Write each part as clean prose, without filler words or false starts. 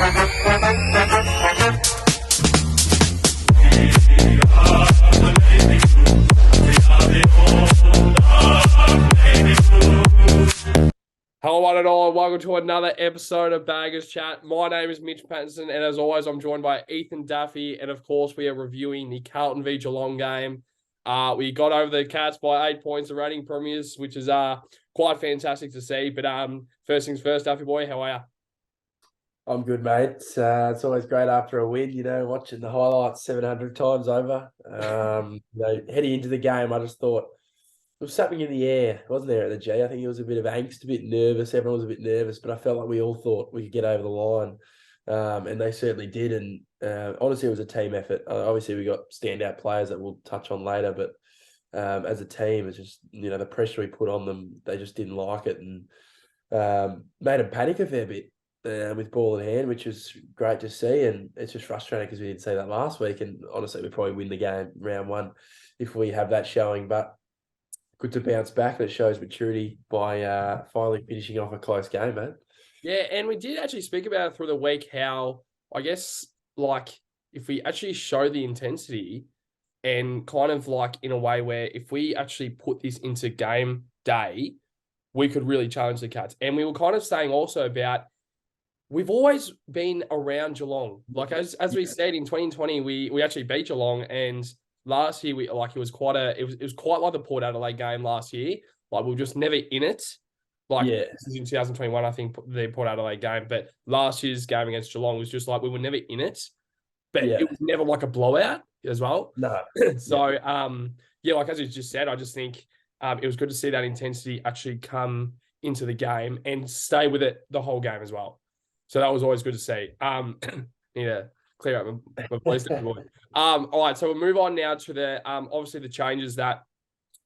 Hello, one and all. Welcome to another episode of Baggers Chat. My name is Mitch Pattinson, and as always, I'm joined by Ethan Daffy. And of course, we are reviewing the Carlton v Geelong game. We got over the Cats by 8 points, the reigning premiers, which is quite fantastic to see. But first things first, Daffy boy, how are you? I'm good, mate. It's always great after a win, watching the highlights 700 times over. Heading into the game, I just thought there was something in the air, wasn't there, at the G? I think it was a bit of angst, a bit nervous. Everyone was a bit nervous, but I felt like we all thought we could get over the line. And they certainly did. And honestly, it was a team effort. Obviously, we got standout players that we'll touch on later, but as a team, it's just, the pressure we put on them, they just didn't like it and made them panic a fair bit. With ball in hand, which was great to see, and it's just frustrating because we didn't see that last week. And honestly, we probably win the game round one if we have that showing. But good to bounce back, and it shows maturity by finally finishing off a close game, mate. Yeah, and we did actually speak about it through the week. How I guess if we actually show the intensity, and kind of in a way where if we actually put this into game day, we could really challenge the Cats. And we were kind of saying also about. We've always been around Geelong. As we said in 2020, we actually beat Geelong, and last year it was quite like the Port Adelaide game last year. We were just never in it. This is in 2021, I think, the Port Adelaide game. But last year's game against Geelong was just we were never in it. But it was never like a blowout as well. No. So as you just said, I just think it was good to see that intensity actually come into the game and stay with it the whole game as well. So that was always good to see. Need to clear up my voice. All right, so we'll move on now to the obviously the changes that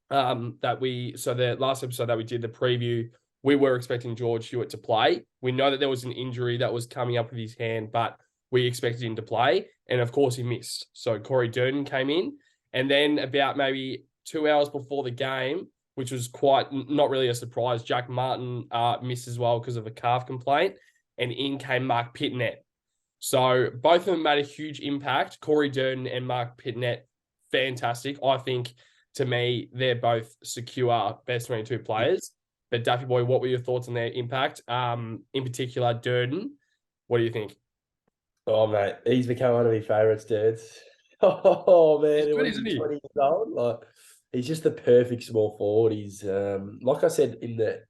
the last episode that we did, the preview, we were expecting George Hewitt to play. We know that there was an injury that was coming up with his hand, but we expected him to play, and of course he missed. So Corey Durden came in, and then about maybe 2 hours before the game, which was quite not really a surprise, Jack Martin missed as well because of a calf complaint. And in came Mark Pitnet. So both of them made a huge impact. Corey Durden and Mark Pitnet, fantastic. I think, to me, they're both secure best 22 players. But Daffy boy, what were your thoughts on their impact? In particular, Durden. What do you think? Oh, mate, he's become one of my favourites, dudes. Oh, man. He's good, isn't he? 20 years old. He's just the perfect small forward. He's, like I said, I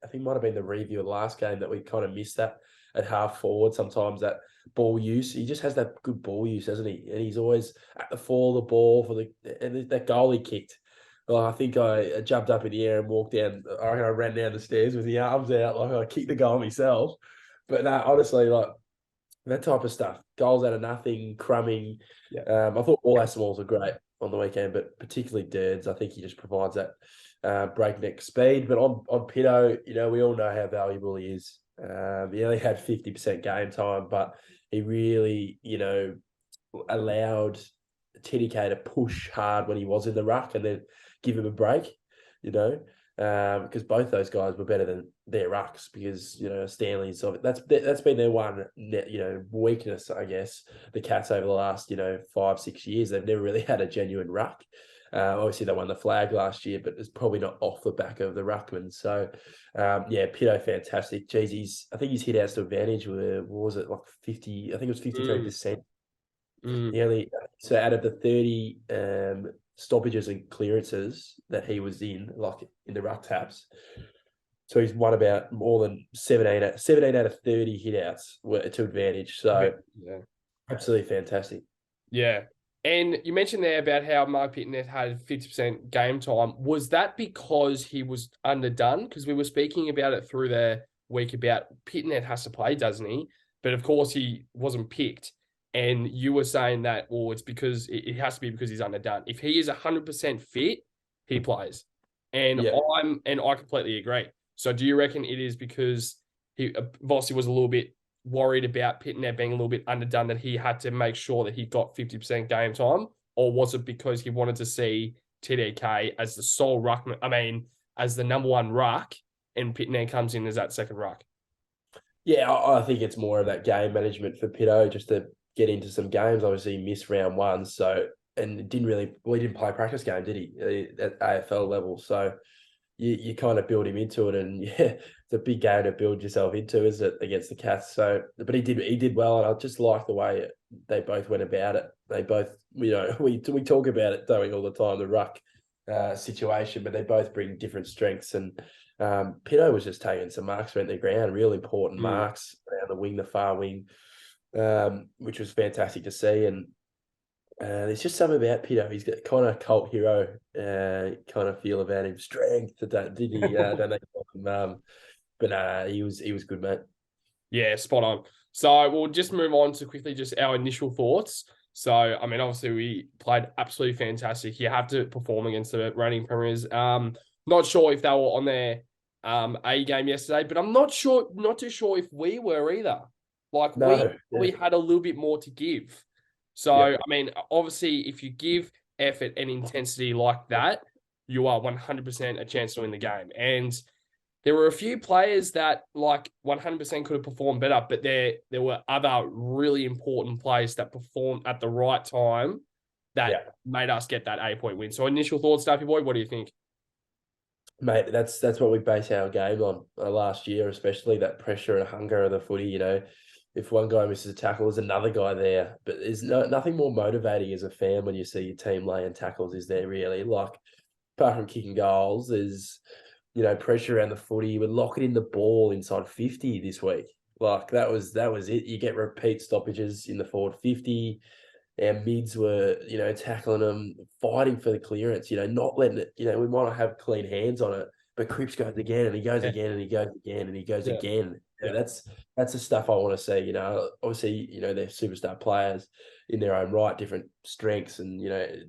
think it might have been the review of the last game that we kind of missed that. At half forward, sometimes that ball use, he just has that good ball use, hasn't he? And he's always at the fall of the ball and that goal he kicked. Well, I think I jumped up in the air and walked down. I ran down the stairs with the arms out, like I kicked the goal myself. But no, honestly, that type of stuff, goals out of nothing, crumbing. Yeah. I thought all our smalls were great on the weekend, but particularly Durds. I think he just provides that breakneck speed. But on Pitto, we all know how valuable he is. He only had 50% game time, but he really, allowed TDK to push hard when he was in the ruck and then give him a break, because both those guys were better than their rucks because, Stanley's, that's been their one, weakness, I guess, the Cats over the last, 5-6 years. They've never really had a genuine ruck. Obviously, they won the flag last year, but it's probably not off the back of the ruckman. So, Pitto, fantastic. Jeez, I think his hit outs to advantage were, what was it, 50? I think it was 53%. So out of the 30 stoppages and clearances that he was in the ruck taps, so he's won about more than 17 out of 30 hit outs were to advantage. So, absolutely fantastic. Yeah. And you mentioned there about how Mark Pitnet had 50% game time. Was that because he was underdone? Because we were speaking about it through the week about Pitnet has to play, doesn't he? But of course he wasn't picked. And you were saying that, it's because it has to be because he's underdone. If he is 100% fit, he plays. And I completely agree. So do you reckon it is because Vossi was a little bit worried about Pitnet being a little bit underdone, that he had to make sure that he got 50% game time? Or was it because he wanted to see TDK as the sole ruckman, as the number one ruck, and Pitnet comes in as that second ruck? Yeah, I think it's more of that game management for Pitto just to get into some games. Obviously, he missed round one, so and we didn't play a practice game, did he? At AFL level, so you kind of build him into it, and yeah, it's a big game to build yourself into, isn't it, against the Cats? So, but he did well, and I just like the way they both went about it. They both, we talk about it, don't we, all the time, the ruck situation, but they both bring different strengths. And Pitto was just taking some marks around the ground, real important Mm. marks around the wing, the far wing, which was fantastic to see. And there's just something about Pitto. He's got kind of cult hero kind of feel about him. Strength, did he? Don't they call him? But he was good, mate. Yeah, spot on. So we'll just move on to quickly just our initial thoughts. So, I mean, obviously we played absolutely fantastic. You have to perform against the reigning premiers. Not sure if they were on their A game yesterday, but I'm not too sure if we were either. Like we No, we yeah, had a little bit more to give. So, yeah, I mean, obviously, if you give effort and intensity like that, you are 100% a chance to win the game. And there were a few players that like 100% could have performed better, but there were other really important players that performed at the right time that yeah. made us get that 8-point win. So initial thoughts, Staffy boy, what do you think? Mate, that's what we base our game on last year, especially that pressure and hunger of the footy. If one guy misses a tackle, there's another guy there. But there's nothing more motivating as a fan when you see your team laying tackles, is there really? Like, apart from kicking goals, there's, pressure around the footy. We're locking in the ball inside 50 this week. Like, that was it. You get repeat stoppages in the forward 50. Our mids were, tackling them, fighting for the clearance, not letting it, we might not have clean hands on it, but Cripps goes again and he goes Yeah, again and he goes again and he goes yeah, again. yeah, That's the stuff I want to see. Obviously, they're superstar players in their own right, different strengths, and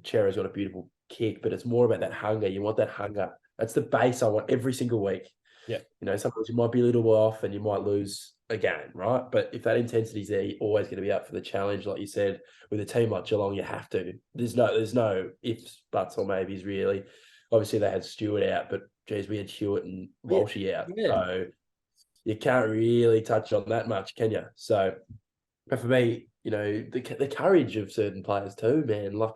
Chera's got a beautiful kick, but it's more about that hunger. You want that hunger. That's the base I want every single week. yeah, Sometimes you might be a little off and you might lose a game, right? But if that intensity's there, you're always going to be up for the challenge, like you said. With a team like Geelong, you have to. There's no ifs, buts, or maybes really. Obviously, they had Stewart out, but geez, we had Hewitt and yeah, Walshy out, yeah, so you can't really touch on that much, can you? So, but for me, the courage of certain players too, man. Like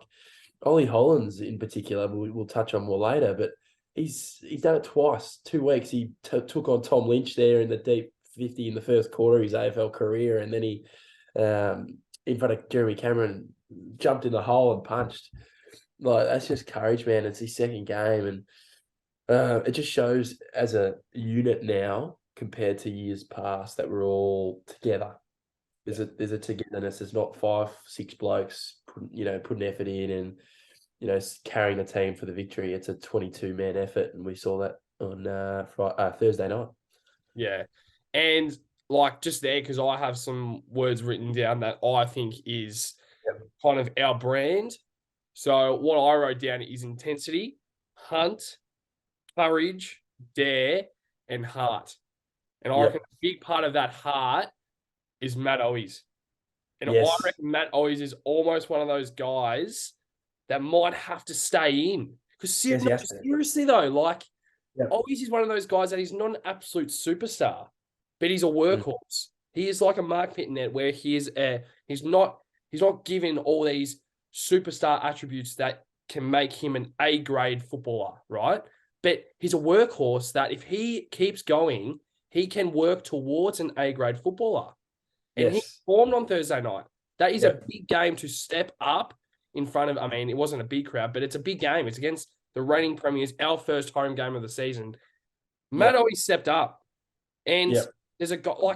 Ollie Hollands in particular, we'll touch on more later, but he's done it twice, 2 weeks. He took on Tom Lynch there in the deep 50 in the first quarter of his AFL career, and then he, in front of Jeremy Cameron, jumped in the hole and punched. Like, that's just courage, man. It's his second game, and it just shows as a unit now compared to years past that we're all together. There's a togetherness. There's not 5, 6 blokes putting effort in and carrying the team for the victory. It's a 22-man effort, and we saw that on Thursday night. yeah. And like just there, because I have some words written down that I think is Yep. kind of our brand. So what I wrote down is intensity, hunt, courage, dare, and heart. And I reckon Yep. a big part of that heart is Matt Owies. And I Yes. reckon Matt Owies is almost one of those guys that might have to stay in. Because Yes, no, he has to. seriously though, like Yep. Owies is one of those guys that he's not an absolute superstar, but he's a Mm. workhorse. He is like a Mark Pitnet where he's not given all these superstar attributes that can make him an A grade footballer, right? But he's a workhorse that if he keeps going, he can work towards an A grade footballer. And he Yes. performed on Thursday night. That is a Yep. big game to step up in front of. I mean, it wasn't a big crowd, but it's a big game. It's against the reigning premiers, our first home game of the season. Matt Yep. always stepped up, and Yep.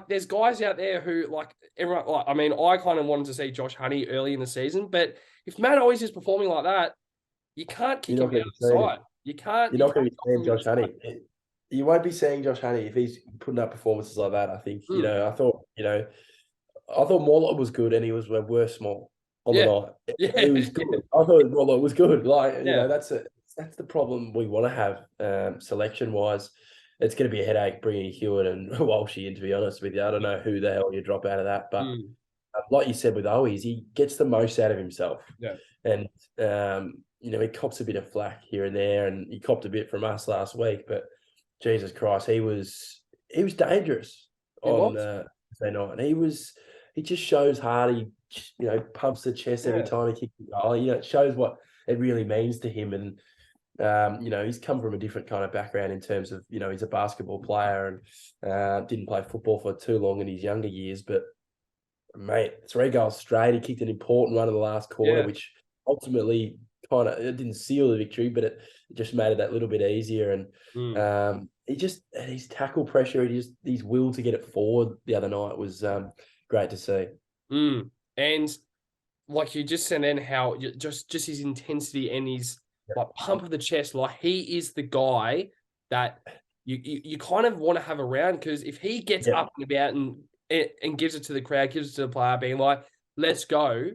there's guys out there who like everyone. Like, I mean, I kind of wanted to see Josh Honey early in the season, but if Matt always is performing like that, you can't kick You're him not out going of to be the seeing side. You can't. You're You not can't going to be stop seeing him in the Josh side. Honey. You won't be seeing Josh Honey if he's putting up performances like that. I think, Mm, I thought Morlott was good and he was worse small on the yeah, night. yeah, He was good. I thought Morlott was good. Like, yeah, that's the problem we want to have selection wise. It's going to be a headache bringing Hewitt and Walshy in, to be honest with you. I don't know who the hell you drop out of that. But mm, like you said with Owies, he gets the most out of himself. yeah. And, he cops a bit of flack here and there, and he copped a bit from us last week. But Jesus Christ, he was dangerous He on was. Thursday night. And he just shows hard. He, pumps the chest every Yeah. time he kicks the goal. It shows what it really means to him. And, he's come from a different kind of background in terms of, he's a basketball player and didn't play football for too long in his younger years. But, mate, 3 goals straight. He kicked an important one in the last quarter, Yeah. which ultimately it didn't seal the victory, but it just made it that little bit easier. And Mm. his tackle pressure, his will to get it forward the other night was great to see. Mm. And like you just said, then how just his intensity and his like pump of the chest, like he is the guy that you kind of want to have around, because if he gets Yeah, up and about and gives it to the crowd, gives it to the player, being like, "Let's go,"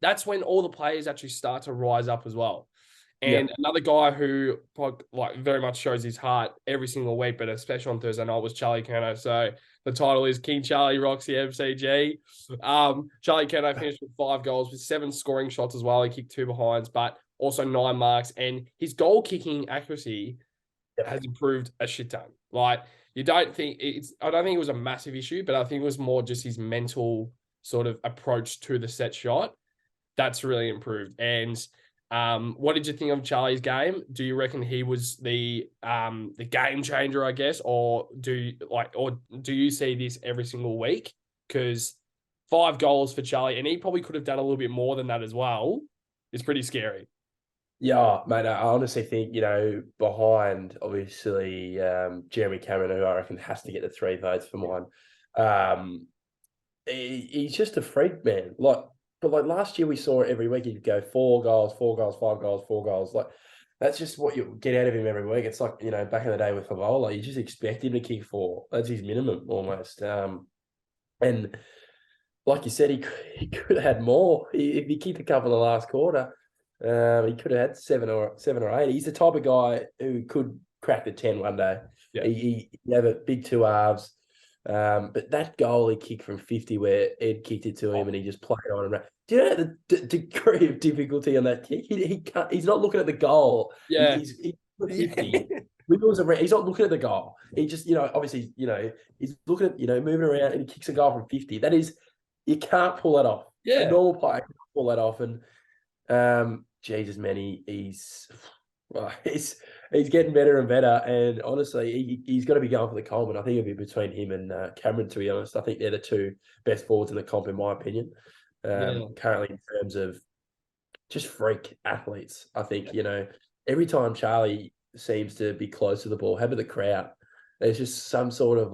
that's when all the players actually start to rise up as well. yeah, And another guy who like very much shows his heart every single week, but especially on Thursday night, was Charlie Curnow. So the title is King Charlie Rocks the MCG. Charlie Curnow finished with 5 goals with 7 scoring shots as well. He kicked 2 behinds, but also 9 marks. And his goal kicking accuracy has improved a shit ton. Like I don't think it was a massive issue, but I think it was more just his mental sort of approach to the set shot that's really improved. And what did you think of Charlie's game? Do you reckon he was the game changer, I guess, or do you see this every single week? Because 5 goals for Charlie, and he probably could have done a little bit more than that as well. It's pretty scary. yeah, mate. I honestly think behind obviously Jeremy Cameron, who I reckon has to get the 3 votes for mine. He's just a freak, man. But last year we saw it every week. He'd go 4 goals, 4 goals, 5 goals, 4 goals. Like that's just what you get out of him every week. It's like back in the day with Favola, you just expect him to kick 4. That's his minimum almost. And like you said, he could have had more. If he kicked a couple in the last quarter, he could have had 7 or 8. He's the type of guy who could crack the 10 one day. Yeah. He have a big 2 halves. But that goal he kicked from 50 where Ed kicked it to him and he just played on and do you know the degree of difficulty on that kick? He can't, he's not looking at the goal. Yeah. He's 50. Wiggles around. He's not looking at the goal. He just, obviously, he's looking at, moving around and he kicks a goal from 50. That is, you can't pull that off. A Yeah. normal player can't pull that off. And Jesus, man, he's getting better and better. And honestly, he's got to be going for the Coleman. I think it'll be between him and Cameron, to be honest. I think they're the 2 best forwards in the comp, in my opinion. Currently, in terms of just freak athletes. I think, every time Charlie seems to be close to the ball, how about the crowd? There's just some sort of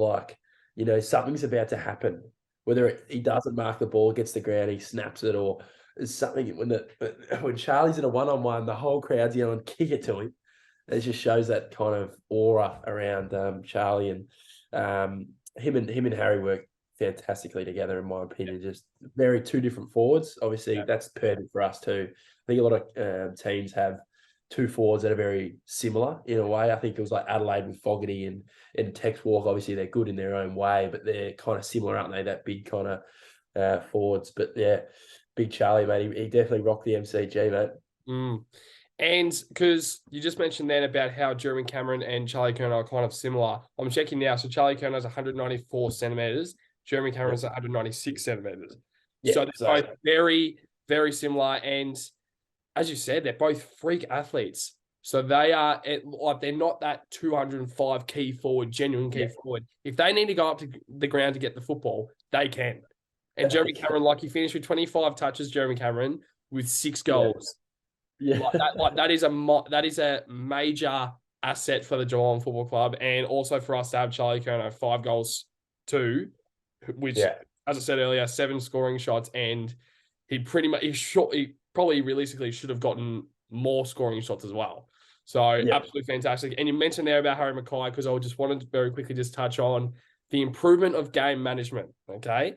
something's about to happen. Whether he doesn't mark the ball, gets the ground, he snaps it, or there's something when Charlie's in a one-on-one, the whole crowd's yelling, kick it to him. It just shows that kind of aura around Charlie, and him and Harry work fantastically together, in my opinion. Just very 2 different forwards. Obviously, that's perfect for us too. I think a lot of teams have 2 forwards that are very similar in a way. I think it was like Adelaide with Fogarty and Tex Walk. Obviously, they're good in their own way, but they're kind of similar, aren't they? That big kind of forwards. But yeah, big Charlie, mate. He definitely rocked the MCG, mate. Mm. And because you just mentioned then about how Jeremy Cameron and Charlie Curnow are kind of similar, I'm checking now. So Charlie Curnow is 194 centimeters. Jeremy Cameron is 196 centimeters. Yeah, So they're both very, very similar. And as you said, they're both freak athletes. So they are they're not that 205 key forward, genuine key forward. If they need to go up to the ground to get the football, they can. And Jeremy Cameron, he finished with 25 touches, Jeremy Cameron, with 6 goals. Yeah. That is a major asset for the Geelong Football Club, and also for us to have Charlie Curnow 5 goals too, which, as I said earlier, 7 scoring shots, and he probably realistically should have gotten more scoring shots as well. So absolutely fantastic. And you mentioned there about Harry Mackay, because I just wanted to very quickly just touch on the improvement of game management. Okay.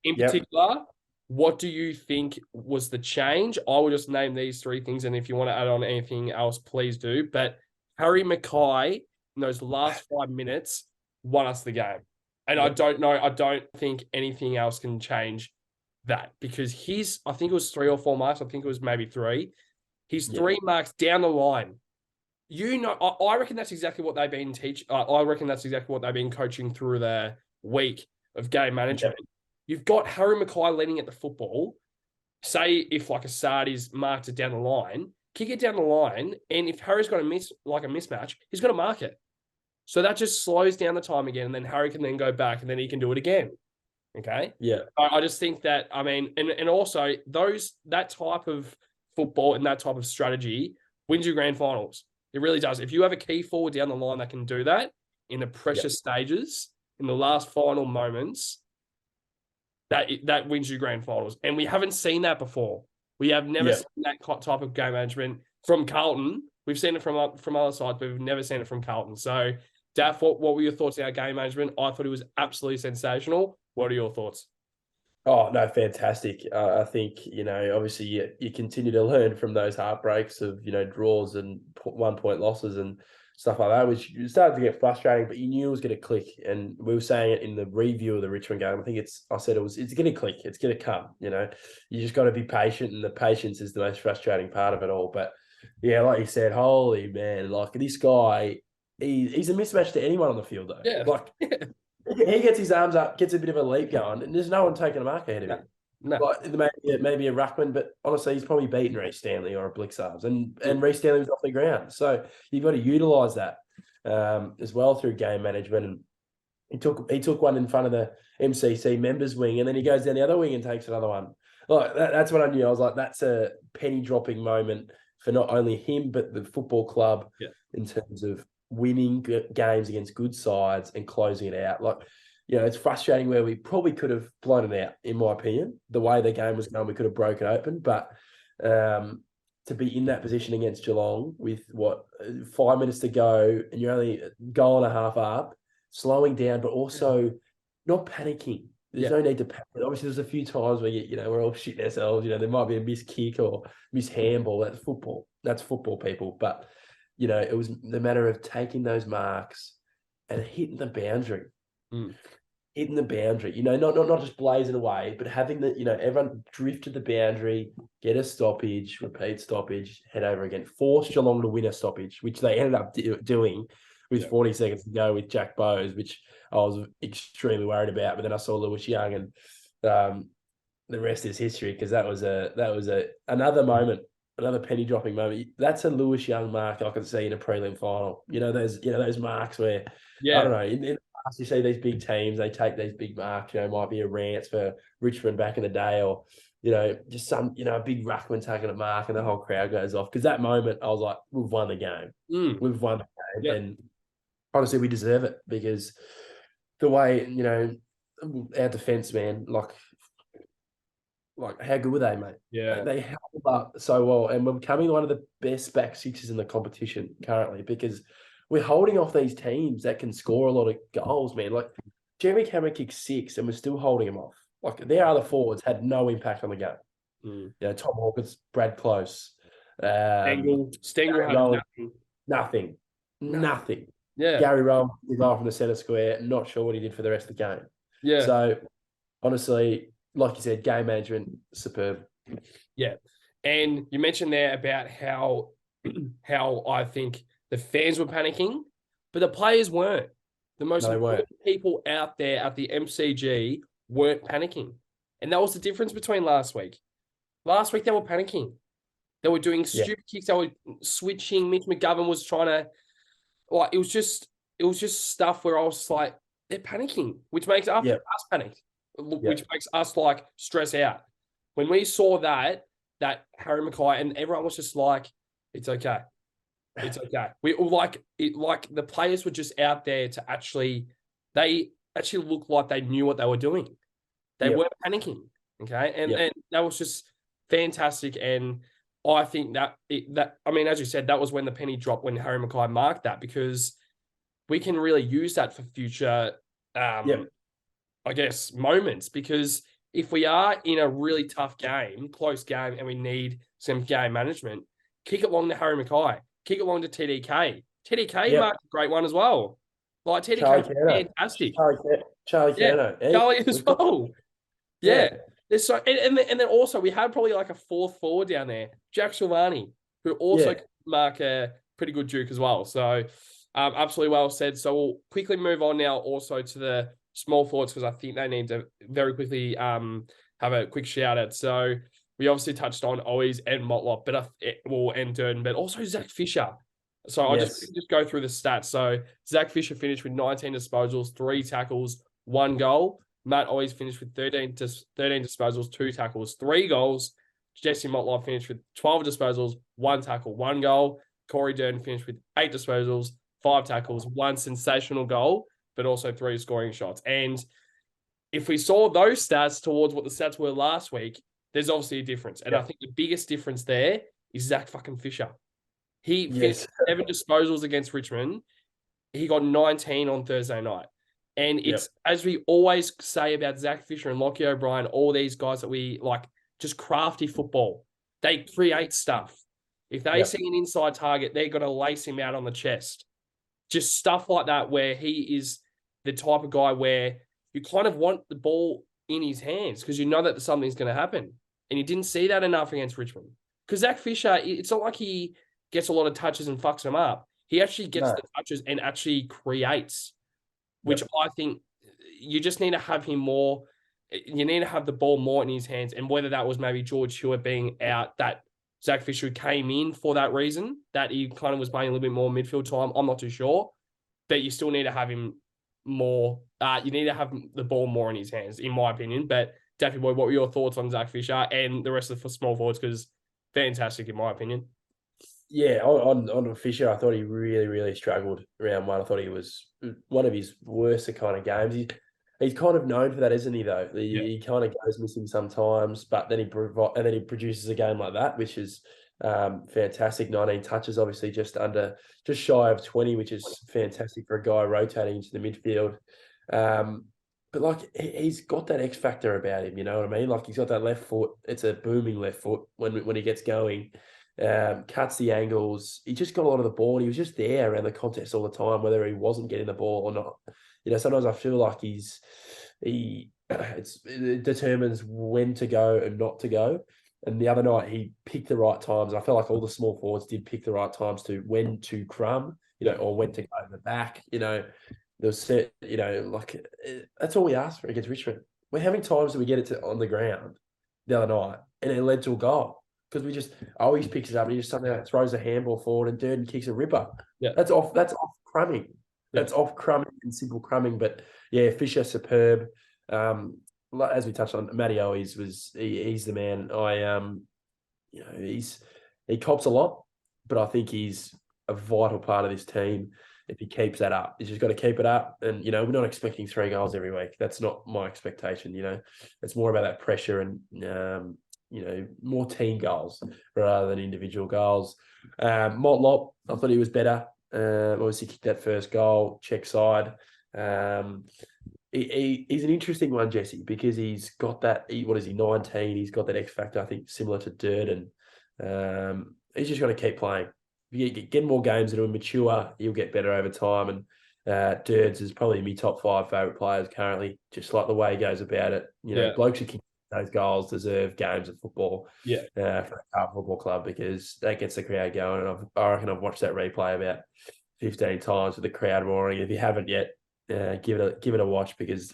In particular, what do you think was the change? I will just name these 3 things, and if you want to add on anything else, please do. But Harry Mackay, in those last 5 minutes, won us the game. And I don't think anything else can change that, because I think it was 3 or 4 marks. I think it was maybe 3. His 3 marks down the line. I reckon that's exactly what they've been I reckon that's exactly what they've been coaching through the week. of game management. You've got Harry Mackay leading at the football. Say if like Assad is marked it down the line, kick it down the line, and if Harry's got a mismatch, he's got to mark it. So that just slows down the time again, and then Harry can then go back, and then he can do it again. Okay. Yeah. I just think that, I mean, and also that type of football and that type of strategy wins you grand finals. It really does. If you have a key forward down the line that can do that in the precious stages, in the last final moments, that wins you grand finals. And we haven't seen that before. We have never seen that type of game management from Carlton. We've seen it from other sides, but we've never seen it from Carlton. So, Daff, what were your thoughts on our game management? I thought it was absolutely sensational. What are your thoughts? Oh, no, fantastic. I think, obviously you continue to learn from those heartbreaks of, draws and 1-point losses and stuff like that, which started to get frustrating, but you knew it was going to click. And we were saying it in the review of the Richmond game. I think it's going to click. It's going to come, You just got to be patient, and the patience is the most frustrating part of it all. But yeah, like you said, holy man, like this guy, he's a mismatch to anyone on the field though. Yeah. Like he gets his arms up, gets a bit of a leap going, and there's no one taking a mark ahead of him. No. Like maybe a ruckman, but honestly, he's probably beaten Reece Stanley or a Blixarves, and Reece Stanley was off the ground. So you've got to utilise that as well through game management. And he took one in front of the MCC members wing, and then he goes down the other wing and takes another one. Like that's what I knew. I was like, that's a penny dropping moment for not only him but the football club in terms of winning games against good sides and closing it out. Like, it's frustrating where we probably could have blown it out, in my opinion. The way the game was going, we could have broken open. But to be in that position against Geelong with 5 minutes to go, and you're only a goal and a half up, slowing down, but also not panicking. There's no need to panic. Obviously, there's a few times where we're all shitting ourselves. There might be a missed kick or missed handball. That's football. That's football, people. But it was the matter of taking those marks and hitting the boundary. Hitting the boundary, not just blazing away, but having everyone drift to the boundary, get a stoppage, repeat stoppage, head over again, force Geelong to win a stoppage, which they ended up doing with 40 seconds to go with Jack Bowes, which I was extremely worried about. But then I saw Lewis Young, and the rest is history, because that was another moment. Another penny dropping moment. That's a Lewis Young mark I can see in a prelim final. Those marks where I don't know. In the past, you see these big teams, they take these big marks. Might be a Rance for Richmond back in the day, or just some a big ruckman taking a mark, and the whole crowd goes off. Because that moment, I was like, we've won the game. We've won the game, and honestly, we deserve it, because the way our defense, man, like how good were they, mate? Yeah. They held up so well, and we're becoming one of the best back sixes in the competition currently, because we're holding off these teams that can score a lot of goals, man. Like Jeremy Cameron kicked 6, and we're still holding him off. Like their other forwards had no impact on the game. Tom Hawkins, Brad Close, Stengel had nothing. Yeah. Gary Rowan, the guy from the centre square, not sure what he did for the rest of the game. Yeah. So honestly, like you said, game management, superb. Yeah. And you mentioned there about how I think the fans were panicking, but the players weren't. The most important people out there at the MCG weren't panicking. And that was the difference between last week. Last week, they were panicking. They were doing stupid kicks. They were switching. Mitch McGovern was trying to, it was just stuff where I was like, they're panicking, which makes us panic. Which makes us stress out. When we saw that Harry Mackay, and everyone was just like, it's okay. It's okay. We the players were just out there to they actually looked like they knew what they were doing. They weren't panicking. Okay. And that was just fantastic. And I think as you said, that was when the penny dropped, when Harry Mackay marked that, because we can really use that for future, I guess, moments, because if we are in a really tough game, close game, and we need some game management, kick it long to Harry Mackay, kick it long to TDK. TDK marked a great one as well. TDK was fantastic. Charlie Curnow. Charlie as well. Yeah. There's and then also we had probably a fourth forward down there, Jack Silvani, who also could mark a pretty good juke as well. So absolutely well said. So we'll quickly move on now also to the small forwards because I think they need to very quickly have a quick shout out. So we obviously touched on Owies and Motlop, but and Durden, but also Zach Fisher. So I'll Yes. just go through the stats. So Zach Fisher finished with 19 disposals, 3 tackles, 1 goal. Matt Owies finished with 13 disposals, 2 tackles, 3 goals. Jesse Motlop finished with 12 disposals, 1 tackle, 1 goal. Corey Durden finished with 8 disposals, 5 tackles, 1 sensational goal, but also 3 scoring shots. And if we saw those stats towards what the stats were last week, there's obviously a difference. And I think the biggest difference there is Zach fucking Fisher. He finished 7 disposals against Richmond. He got 19 on Thursday night. And it's, as we always say about Zach Fisher and Lockie O'Brien, all these guys that we like, just crafty football. They create stuff. If they see an inside target, they're going to lace him out on the chest. Just stuff like that where he is the type of guy where you kind of want the ball in his hands because you know that something's going to happen. And you didn't see that enough against Richmond. Because Zach Fisher, it's not like he gets a lot of touches and fucks them up. He actually gets the touches and actually creates, which I think you just need to have him more. You need to have the ball more in his hands. And whether that was maybe George Hewitt being out, that Zach Fisher came in for that reason, that he kind of was playing a little bit more midfield time, I'm not too sure. But you still need to have him more. You need to have the ball more in his hands, in my opinion. But Daffy Boy, what were your thoughts on Zach Fisher and the rest of the small forwards? Because fantastic, in my opinion. Yeah, on Fisher, I thought he really, really struggled round 1. I thought he was one of his worst kind of games. He's kind of known for that, isn't he? Though he kind of goes missing sometimes, but then he produces a game like that, which is fantastic. 19 touches, obviously just shy of 20, which is fantastic for a guy rotating into the midfield. But like he's got that X factor about him, you know what I mean? Like he's got that left foot. It's a booming left foot when he gets going. Cuts the angles. He just got a lot of the ball. And he was just there around the contest all the time, whether he wasn't getting the ball or not. You know, sometimes I feel like it determines when to go and not to go. And the other night he picked the right times. I felt like all the small forwards did pick the right times to when to crumb, or when to go in the back. There was set, like that's all we asked for against Richmond. We're having times that we get it on the ground the other night, and it led to a goal. Because we just always picks it up and he just somehow throws a handball forward and Durden kicks a ripper. Yeah. That's off crumbing. That's off crumbing and simple crumbing. But yeah, Fisher superb. As we touched on, Matty Owies he's the man. He cops a lot, but I think he's a vital part of this team if he keeps that up. He's just got to keep it up. And we're not expecting 3 goals every week. That's not my expectation, It's more about that pressure and more team goals rather than individual goals. Motlop, I thought he was better. Obviously kicked that first goal, check side. He's an interesting one, Jesse, because he's got that, 19? He's got that X factor, I think, similar to Durden. He's just got to keep playing. If you get more games that will mature, he'll get better over time. And Durds is probably my top 5 favourite players currently, just like the way he goes about it. Blokes who kick those goals deserve games of football for the Carlton Football Club because that gets the crowd going. And I reckon I've watched that replay about 15 times with the crowd roaring. If you haven't yet, give it a watch because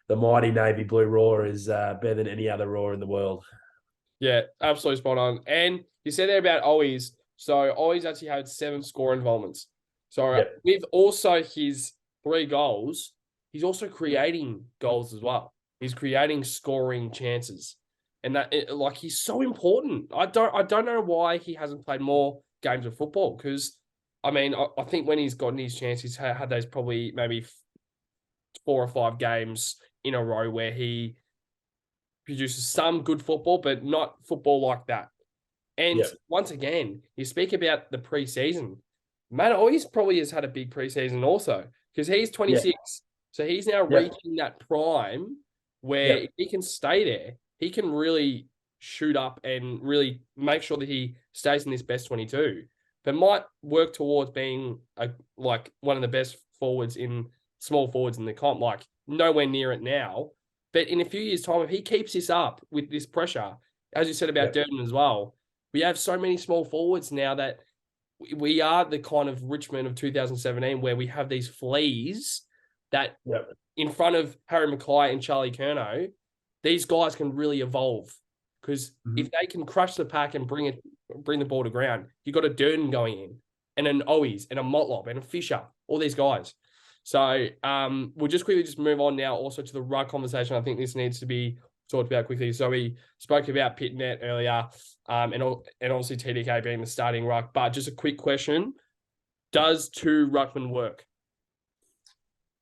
the mighty navy blue roar is better than any other roar in the world. Yeah, absolutely spot on. And you said there about Owies. So Owies actually had 7 score involvements. So with also his 3 goals, he's also creating goals as well. He's creating scoring chances, and he's so important. I don't know why he hasn't played more games of football because, I think when he's gotten his chance, he's had those probably maybe 4 or 5 games in a row where he produces some good football, but not football like that. And once again, you speak about the preseason. Matt always probably has had a big preseason also because he's 26, so he's now reaching that prime. Where if he can stay there, he can really shoot up and really make sure that he stays in this best 22. But might work towards being one of the best small forwards in the comp, nowhere near it now. But in a few years' time, if he keeps this up with this pressure, as you said about Durden as well, we have so many small forwards now that we are the kind of Richmond of 2017 where we have these fleas that Yep. in front of Harry Mackay and Charlie Curnow, these guys can really evolve. Because if they can crush the pack and bring the ball to ground, you've got a Durden going in, and an Owies, and a Motlop, and a Fisher, all these guys. So we'll just quickly move on now also to the ruck conversation. I think this needs to be talked about quickly. So we spoke about Pitnet earlier, and obviously TDK being the starting ruck. But just a quick question: does 2 ruckman work?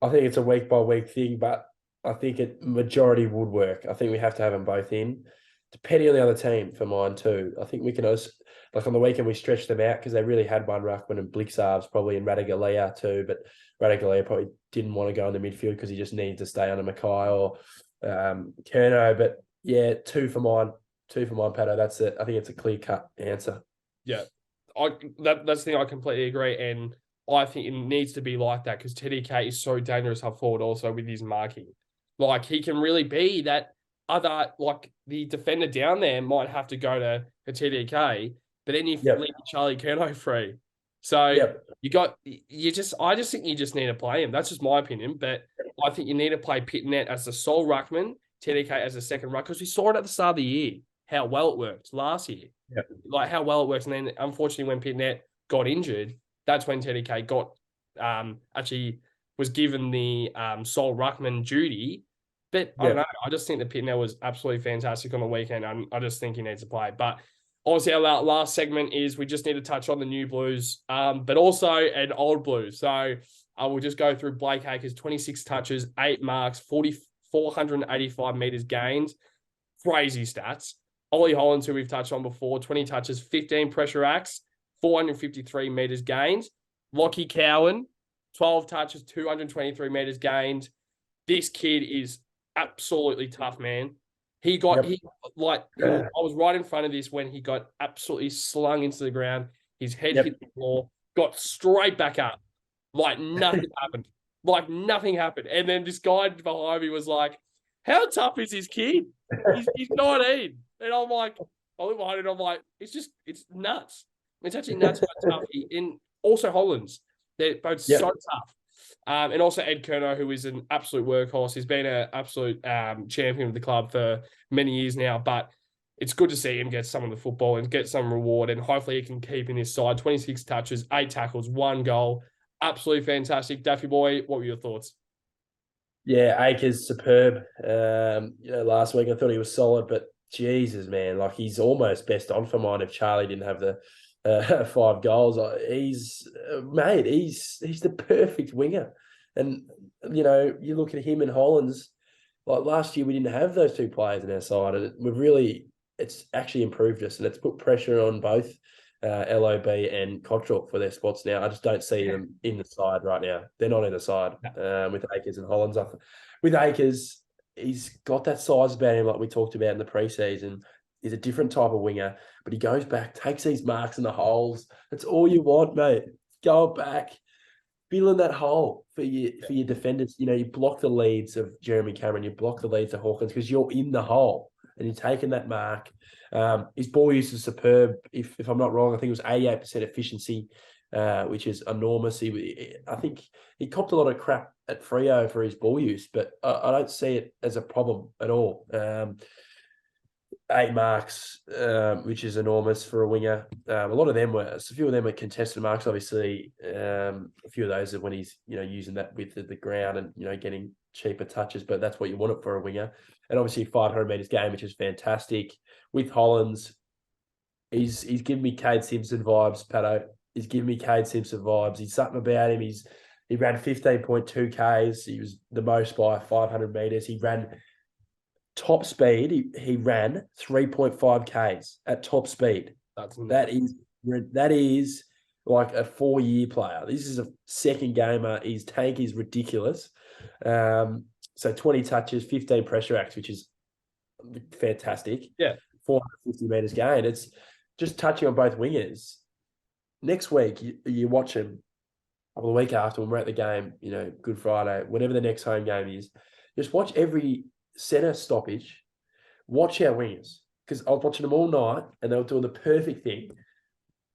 I think it's a week by week thing, but I think it majority would work. I think we have to have them both in, depending on the other team for mine too. I think we can also, like on the weekend, we stretched them out because they really had one ruckman and Blixarves probably and Radigalia too, but Radigalia probably didn't want to go in the midfield because he just needed to stay under Mackay or Curnow. But yeah, 2 for mine. 2 for mine, Pato. That's it. I think it's a clear cut answer. Yeah, that's the thing. I completely agree, and I think it needs to be like that because TDK is so dangerous up forward also with his marking. Like, he can really be that other, like, the defender down there might have to go to a TDK, but then you leave Charlie Curnow free. So I just think you just need to play him. That's just my opinion, but I think you need to play Pitnet as the sole ruckman, TDK as the second ruck, because we saw it at the start of the year, how well it worked last year. Like how well it works. And then unfortunately when Pitnet got injured, that's when TDK got actually was given the sole ruckman duty. But I don't know. I just think that Pitnet was absolutely fantastic on the weekend. I just think he needs to play. But obviously our last segment is we just need to touch on the new Blues, but also an old Blues. So I will just go through Blake Acres, 26 touches, 8 marks, 485 meters gained. Crazy stats. Ollie Hollands, who we've touched on before, 20 touches, 15 pressure acts, 453 meters gained. Lockie Cowan, 12 touches, 223 meters gained. This kid is absolutely tough, man. I was right in front of this when he got absolutely slung into the ground. His head hit the floor, got straight back up. Like nothing happened. Like nothing happened. And then this guy behind me was like, how tough is this kid? He's 19. And I'm like, I look behind it, I'm like, it's nuts. It's actually nuts how tough and also Hollands. They're both so tough. And also Ed Curnow, who is an absolute workhorse. He's been an absolute champion of the club for many years now. But it's good to see him get some of the football and get some reward. And hopefully he can keep in this side. 26 touches, 8 tackles, 1 goal. Absolutely fantastic. Daffy boy, what were your thoughts? Yeah, Acres superb. Last week I thought he was solid, but Jesus, man, like he's almost best on for mine if Charlie didn't have the 5 goals. He's the perfect winger. And, you look at him and Hollands, like last year we didn't have those 2 players in our side. And it's actually improved us and it's put pressure on both LOB and Cottrell for their spots now. I just don't see them in the side right now. They're not in the side with Acres and Hollands. With Acres, he's got that size about him like we talked about in the preseason. He's a different type of winger, but he goes back, takes these marks in the holes. That's all you want, mate. Go back, fill in that hole for your defenders. You block the leads of Jeremy Cameron, you block the leads of Hawkins because you're in the hole and you're taking that mark. His ball use is superb. If I'm not wrong, I think it was 88% efficiency, which is enormous. I think he copped a lot of crap at Freo for his ball use, but I don't see it as a problem at all. 8 marks, which is enormous for a winger. A few of them were contested marks, obviously. A few of those are when he's, using that width of the ground and, getting cheaper touches, but that's what you want it for a winger. And obviously 500 metres game, which is fantastic. With Hollands, he's giving me Cade Simpson vibes, Pato. He's giving me Cade Simpson vibes. He's something about him. He ran 15.2 Ks. He was the most by 500 metres. He ran top speed. He ran 3.5 Ks at top speed. That is like a 4-year player. This is a second gamer. His tank is ridiculous. So 20 touches, 15 pressure acts, which is fantastic. Yeah. 450 metres gained. It's just touching on both wingers. Next week, you watch him, or the week after when we're at the game, Good Friday, whatever the next home game is, just watch every centre stoppage. Watch our wingers. Because I was watching them all night and they were doing the perfect thing.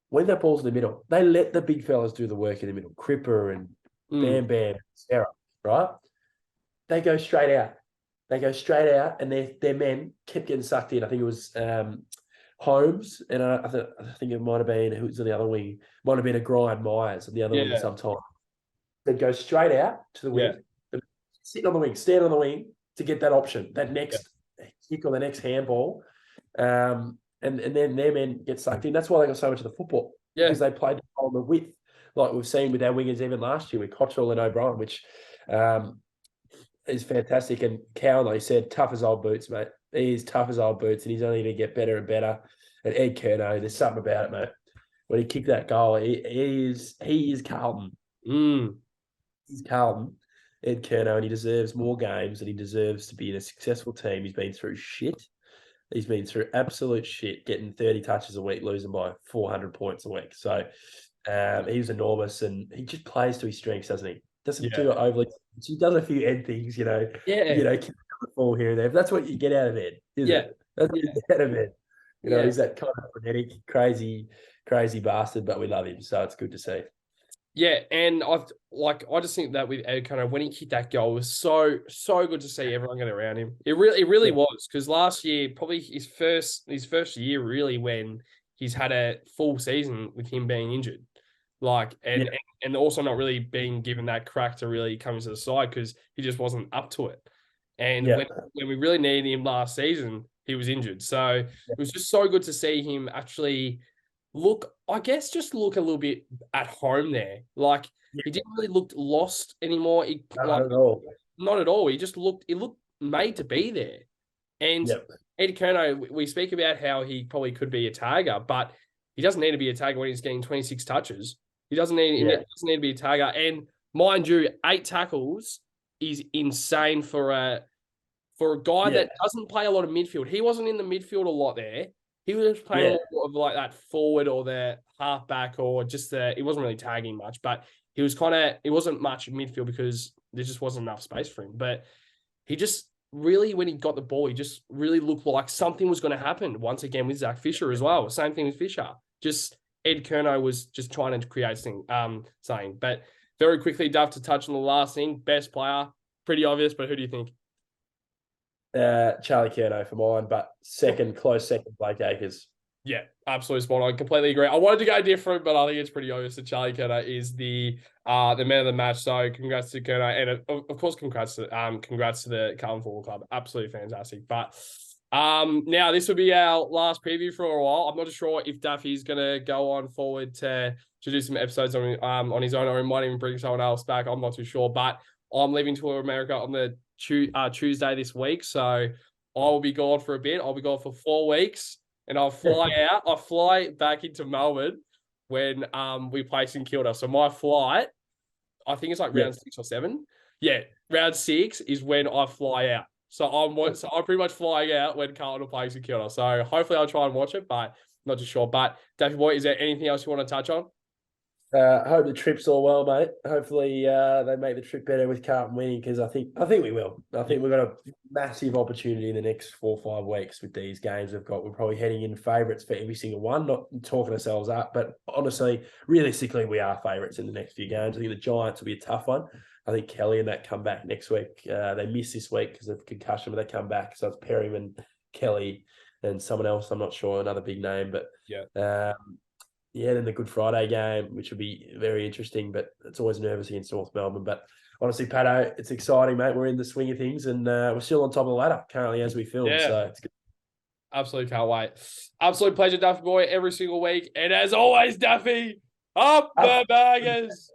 When that ball's in the middle, they let the big fellas do the work in the middle. Cripper and Bam Bam, Sarah, right? they go straight out. They go straight out, and their men kept getting sucked in. I think it was Holmes, and I think it might have been, who's on the other wing? Might have been a Grind Myers on the other wing Yeah. sometime. They'd go straight out to the wing, sit on the wing, stand on the wing to get that option, that next kick or the next handball. And then their men get sucked in. That's why they got so much of the football, because they played on the width, like we've seen with our wingers even last year with Cottrell and O'Brien, which is fantastic. And Cowan, like you said, tough as old boots, mate. He is tough as old boots, and he's only going to get better and better. And Ed Curnow, there's something about it, mate. When he kicked that goal, he is Carlton. He's Carlton, Ed Curnow, and he deserves more games, and he deserves to be in a successful team. He's been through shit. He's been through absolute shit, getting 30 touches a week, losing by 400 points a week. So he was enormous, and he just plays to his strengths, doesn't he? Doesn't do it overly. He does a few Ed things, kick the ball here and there. But that's what you get out of Ed, isn't it? That's what you get out of Ed. He's that kind of frenetic, crazy bastard, but we love him, so it's good to see. Yeah, and I just think that with Ed Curnow, when he kicked that goal, it was so good to see everyone get around him. It really was, because last year, probably his first year, really, when he's had a full season with him being injured, and also not really being given that crack to really come into the side because he just wasn't up to it. And when we really needed him last season, he was injured. So it was just so good to see him actually look a little bit at home there. He didn't really look lost anymore. Not at all. Not at all. He looked made to be there. And Ed Curnow, we speak about how he probably could be a tagger, but he doesn't need to be a tagger when he's getting 26 touches. He doesn't need to be a tagger. And mind you, 8 tackles is insane for a guy that doesn't play a lot of midfield. He wasn't in the midfield a lot there. He was playing more of like that forward or the halfback, or just he wasn't really tagging much, but he wasn't much in midfield because there just wasn't enough space for him. But he just really, when he got the ball, he just really looked like something was going to happen once again with Zach Fisher as well. Same thing with Fisher. Just Ed Curnow was just trying to create something. But very quickly, Duff, to touch on the last thing, best player, pretty obvious, but who do you think? Charlie Curnow for mine, but close second, Blake Acres. Yeah, absolutely spot on. Completely agree. I wanted to go different, but I think it's pretty obvious that Charlie Curnow is the man of the match. So congrats to Curnow, and of course congrats to the Carlton Football Club. Absolutely fantastic. But now this will be our last preview for a while. I'm not sure if Duffy's gonna go on forward to do some episodes on his own, or he might even bring someone else back. I'm not too sure, but I'm leaving to America on the Tuesday this week, so I will be gone for a bit. I'll be gone for 4 weeks, and I'll fly out. I'll fly back into Melbourne when we play St Kilda. So my flight, I think it's like round 6 or 7. Yeah, round 6 is when I fly out. So I'm pretty much flying out when Carlton are playing St Kilda. So hopefully I'll try and watch it, but not too sure. But Daffy boy, is there anything else you want to touch on? Hope the trip's all well, mate. Hopefully they make the trip better with Carlton winning, because I think we will. I think we've got a massive opportunity in the next 4 or 5 weeks with these games we've got. We're probably heading in favourites for every single one, not talking ourselves up, but honestly, realistically, we are favourites in the next few games. I think the Giants will be a tough one. I think Kelly and that come back next week. They missed this week because of concussion, but they come back. So it's Perryman, Kelly, and someone else. I'm not sure, another big name, but then the Good Friday game, which will be very interesting, but it's always nervous against North Melbourne. But honestly, Pato, it's exciting, mate. We're in the swing of things, and we're still on top of the ladder currently as we film. Yeah. So it's good. Absolutely can't wait. Absolute pleasure, Duffy boy, every single week. And as always, Duffy, up the baggers.